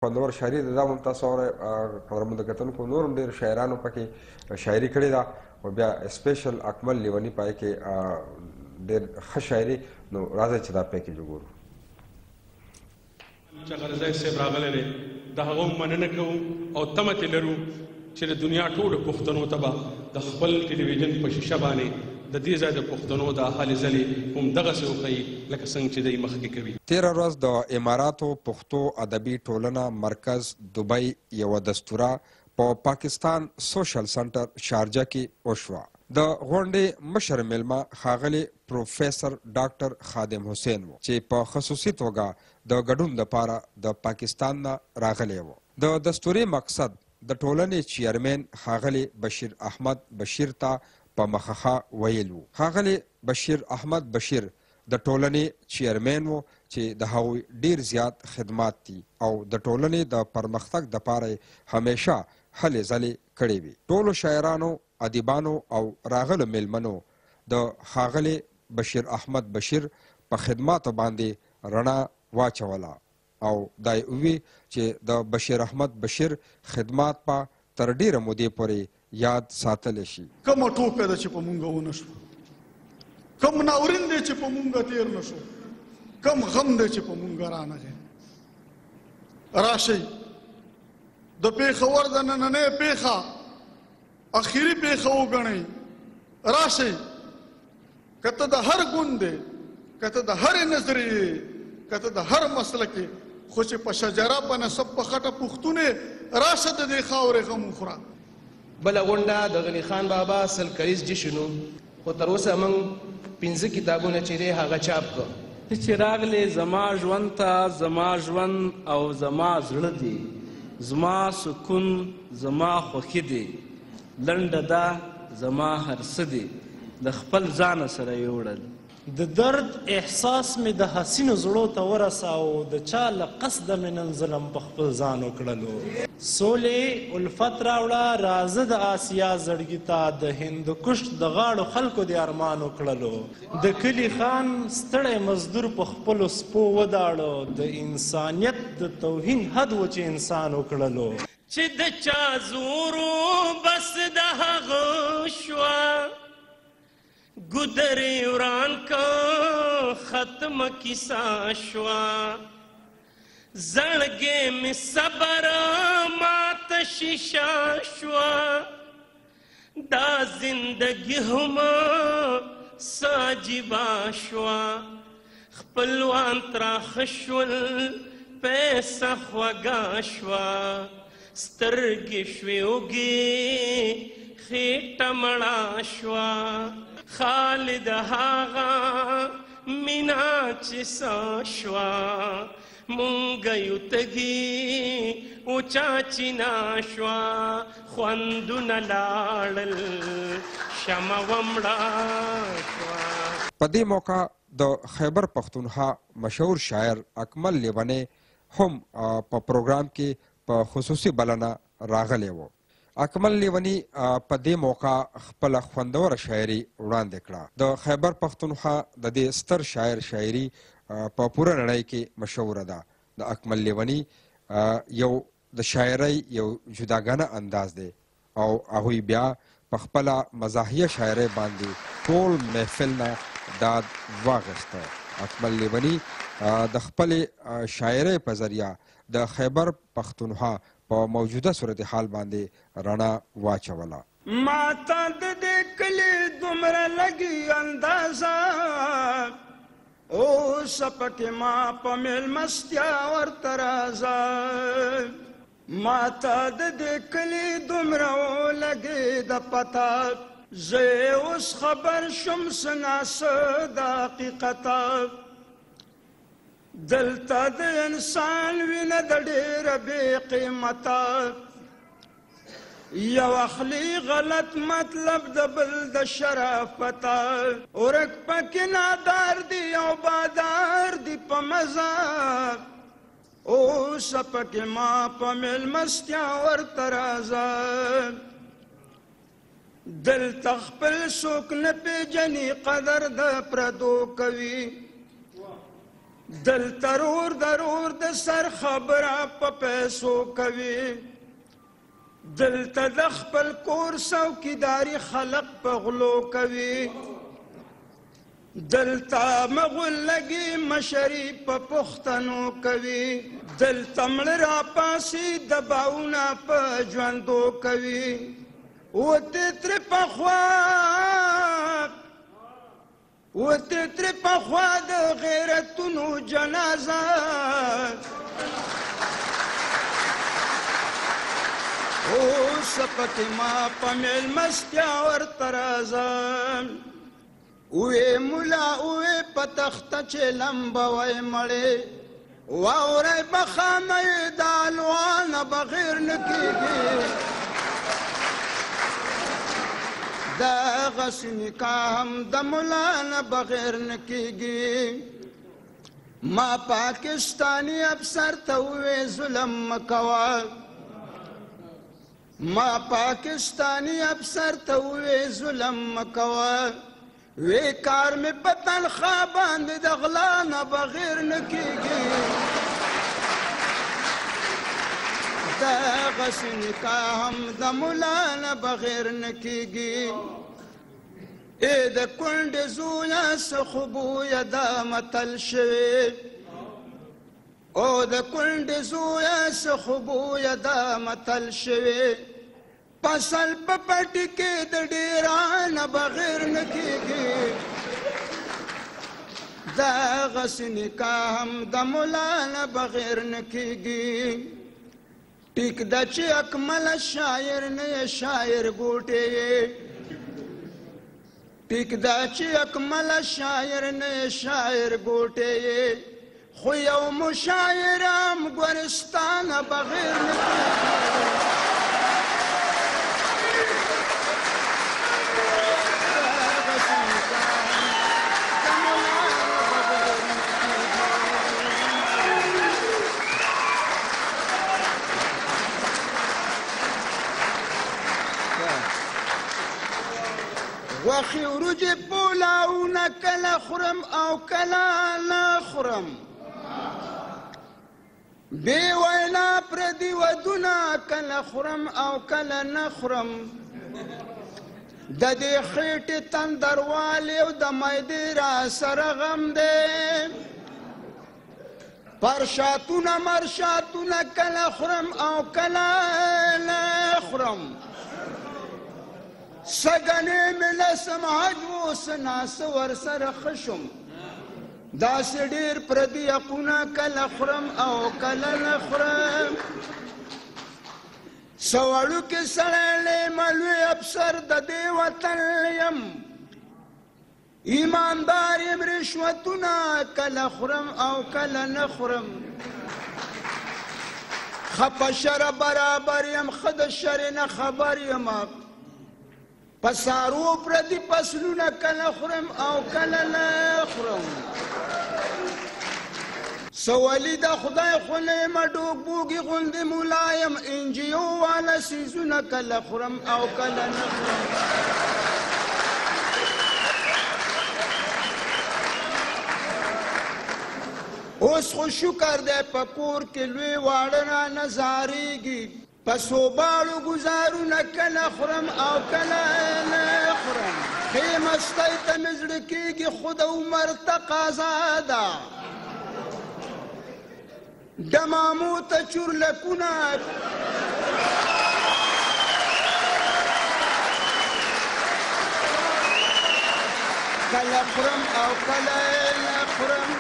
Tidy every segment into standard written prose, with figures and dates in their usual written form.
خوندور شاعري ده دا هم تاسو اورئ قدرمنو کتونکو نور هم ډېر شاعرانو پکې شاعري کړې ده او بیا سپیشل اکمل لیوني پای کې ډېر ښه شاعري نو راځئ چې دا پکې وګورو. چې غرضی صاحب راغلی دی د هغه مننه کوو او تمه ترې لرو چې د دنیا ټولو پښتنو ته به د خپل ټلویزیون په شیشه باندې د دې ځای د پښتنو د هلې ځلې هم دغسې وښیي لکه څنګه چې دی مخکې کوي. تېره ورځ د اماراتو پښتو ادبي ټولنه مرکز دوبۍ یوه دستوره په پاکستان سوشل سنټر شارجه کې وشوه. د غونډې مشر میلمه ښاغلی پروفیسر ډاکټر خادم حسین و چې په خصوصي توګه د ګډون دپاره د پاکستان نه راغلی و. د دستورې مقصد د ټولنې چیرمین ښاغلی بشیر احمد بشیر ته په مخه ویل و. ښاغلی بشیر احمد بشیر د ټولنې چیرمین و چې د هغوی ډیر زیات خدمات دي او د ټولنې د پرمختګ دپاره همیشه هلې ځلې کړې وي. ټولو شاعرانو، ادیبانو او راغلو میلمنو د ښاغلي بشیر احمد بشیر په خدماتو باندې رڼا واچوله او دا یې ووي چې د بشیر احمد بشیر خدمات به تر ډیره مودې پورې یاد ساتلی شي. کومه ټوکه ده چې په مونږ ونه شو، کوم ناورین دی چې په مونږ تیر نه شو، کوم غم دی چې په مونږ رانغی. راشئ د پېښور د نننۍ پېښه اخري پېښه وګڼئ. راشئ که ته د هر ګوند دی، که ته د هرې نظریې، که ته د هر مسلکې، خو چې په شجره په نسب په خټه پښتون یې، راشه د دې خاورې غم وخوره. بله غونډه د غني خان بابا سل کلیز جشن و، خو تر اوسه موږ 5 کتابونه چې دی هغه چاپ کړ. چې راغلی زما ژوند ته زما ژوند او زما زړه دی، زما سکون زما خوښي دی، لنډه ده زما هر څه دی، د خپل ځانه سره یې وړل. د درد احساس مې د حسینو زړو ته ورساو، د چا له قصده مې نن ظلم په خپل ځان وکړلو. سولې الفت راوړه رازه د آسیا زړګي ته، د هندوکش د غاړو خلکو د ارمان وکړلو. د کلي خان ستړی مزدور په خپلو سپو وداړو، د انسانیت د توهین حد و چې انسان وکړلو. چې د چا زورو بس د هغه شوه، ګودرې وران که ختمه کیسه شوه، زړګې مې صبر ماته شیشه شوه، دا زندګي هم څه عجیبه شوه، خپلوان تراخه شول پیسه خوږه شوه، سترګې شوې اوږې خېټه مړه شوه، خالد هغه مینا چې څه شوه، مونږ یو تږي اوچا چینا شوه، خوندونه لاړل شمه ومړه شوه. په دې موقع د خیبر پښتونخوا مشهور شاعر اکمل لیونی هم په پروګرام کې په خصوصي بلنه راغلی و. اکمل لیونی په دې موقع خپله خوندوره شاعري وړاندې کړه. د خیبر پښتونخوا د دې ستر شاعر شاعري په پوره نړۍ کې مشهوره ده. د اکمل لیونی یو د شاعرۍ یو جداګانه انداز دی او هغوی بیا په خپله مزاحیه شاعرۍ باندې ټول محفل نه داد واخیسته. اکمل لیونی د خپلې شاعرۍ په ذریعه د خیبر پښتونخوا په موجوده صورتحال باندې رڼا واچوله. ما ته د دې کلي دومره لګي اندازه، اوس پکې ما په میلمستیا ورته راځه. ما ته د دې کلي دومره ولګي د پته، زه اوس خبر شم څنګه څه د حقیقته. دلته د انسان وینه د ډېره بې قیمته، یو اخلي غلط مطلب د بل د شرافته، ورک پکې نادار دی او بادار دی په مزه، اوس پکې ما په میلمستیا ورته راځه. دلته خپل څوک نه پېژني قدر د پردو کوي، دل ترور درور د سر خبره په پیسو کوي دلته د خپل کور څوکیداري خلق په غلو کوي دلته مغول لګي مشري په پښتنو کوي دلته مړه راپاسي دباونه په ژوندو کوي وته تر پخوا د غیرتونو جنازه اوس پکې ما په میلمستیا ورته راځم وې ملا وې په تخته چې لمبوی مړې واورئ بخانۍ د الوانه بغیر نه کېږي دغسې نکاح هم د ملا نه بغیر نه کېږي ما پاکستاني افسر ته ووې ظلم مه کوه ما پاکستانی افسر ته وې ظلم مه کوه وې کار مې په تنخوا باندې د غلا نه بغیر نه کېږي دغسې نکاح هم د ملا نه بغیر نه کېږي ای د کونډې زویه څه خو بویه دا متل شوې او د کونډې زویه څه خو بویه دا متل شوې فصل په پټي کې د ډېرانه بغیر نه کېږي دغسې نکاح هم د ملا نه بغیر نه کېږي ټیک ده چې اکمله شاعر نه یې شاعر ګوټې یې ټیک ده چې اکمله شاعر نه یې شاعر ګوټې یې خو یو مشاعر هم ګورستانه بغیر نه کېږي وخی وروجې پولاونه کله خورم او کله نه خورم بې وینا پردي ودونه کله خورم او کله نه خورم د دې خېټې تندروالې او د معدې را سره غم دی پرشاتونه مرشاتونه کله خورم او کله نه خورم سګنې مې لسم حج اوس ناسه ورسره ښه شم داسې ډېر پردي حقونه کله خورم او کله نه خورم څه وړوکې سړی لیمه لوی افسر د دې وطن یم ایماندار یم رشوتونه کله خورم او کله نه خورم ښه په شره برابر یم ښه د شرې نه خبر یم پسارو پردي فصلونه کله خورم او کله نه خورم سوالی د خدای خو نه یم ډوک بوږي غوندې ملایم انجیو والا سیزونه کله خورم او کله نه خورم اوس خو شکر دی په کور کې لوی واړه رانه زارېږي په صوباړو ګزارونه کله خورم او کله نه خورم ښې مستۍ ته مې زړه کېږي خو د عمر تقاضا ده دمامو ته چورلکونه کله خورم او کله نه خورم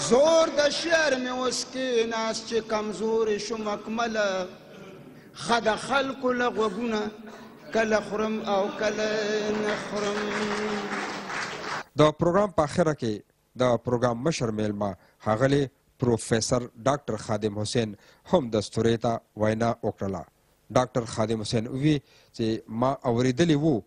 زور د شعر مې اوس کېناست چې کمزورې شوم اکمله ښه د خلکو له غوږونه کله خورم او کله نه خورم د پروګرام په اخره کې د پروګرام مشر میلمه ښاغلی پروفیسر ډاکټر خادم حسین هم دستورې ته وینا وکړله ډاکټر خادم حسین وی چې ما اورېدلی وو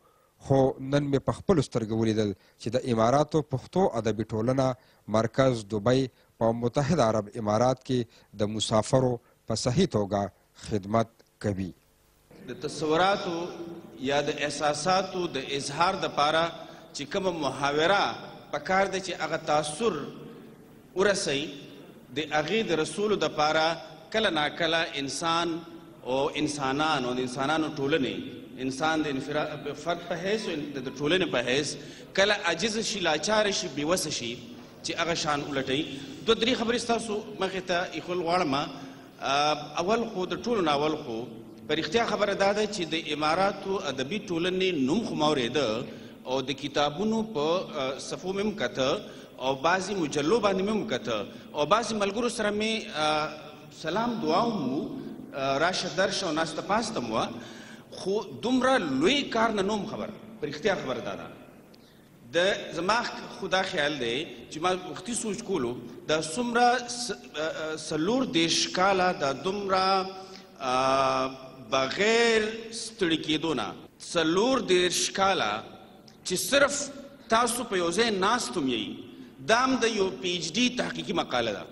خو نن مې په خپلو سترګو ولیدل چې د اماراتو پښتو ادبي ټولنه مرکز دوبۍ په متحده عرب امارات کې د مسافرو په صحیح توګه خدمت کوي د تصوراتو یا د احساساتو د اظهار دپاره چې کومه محاوره پکار دی چې هغه تاثر ورسوي د هغې د رسولو دپاره کله ناکله انسان او انسانان او د انسانانو ټولنې انسان د فرد په حیث او د ټولنې په حیث کله عاجز شي لاچاره شي بېوسه شي چې هغه شان ولټوي. دوه درې خبرې ستاسو مخې ته ایښول غواړم. اول خو د ټولو نه اول خو په رښتیا خبره دا ده چې د اماراتو ادبي ټولنې نوم خو مه اورېده او د کتابونو په صفو مې هم کته او بعضې مجلو باندې مې هم کته او بعضې ملګرو سره مې سلام دعا هم و راشه درشه او ناسته پاسته م وه، خو دومره لوی کار نه نوم خبر. په رښتیا خبره دا ده زما خو دا خیال دی چې ما وختي سوچ کولو دا څومره 34 کاله دا دومره بغیر ستړي کېدو نه 34 کاله چې صرف تاسو په یو ځای ناست هم یئ، دا هم د یو پی ایچ ډي تحقیقي مقاله ده.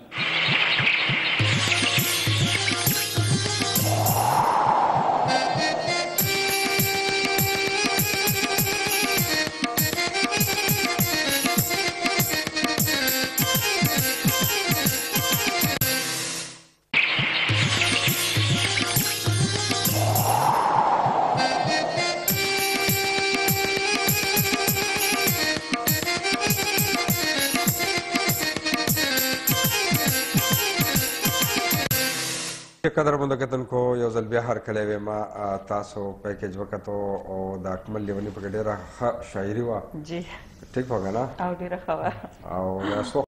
قدرمنو کتونکو یو ځل بیا هرکلی ویمه تاسو پیکیج وکتو او د اکمل لیوني پکې ډېره ښه شاعري وه. جی ټیک وه که نه؟ او ډېره ښه وه او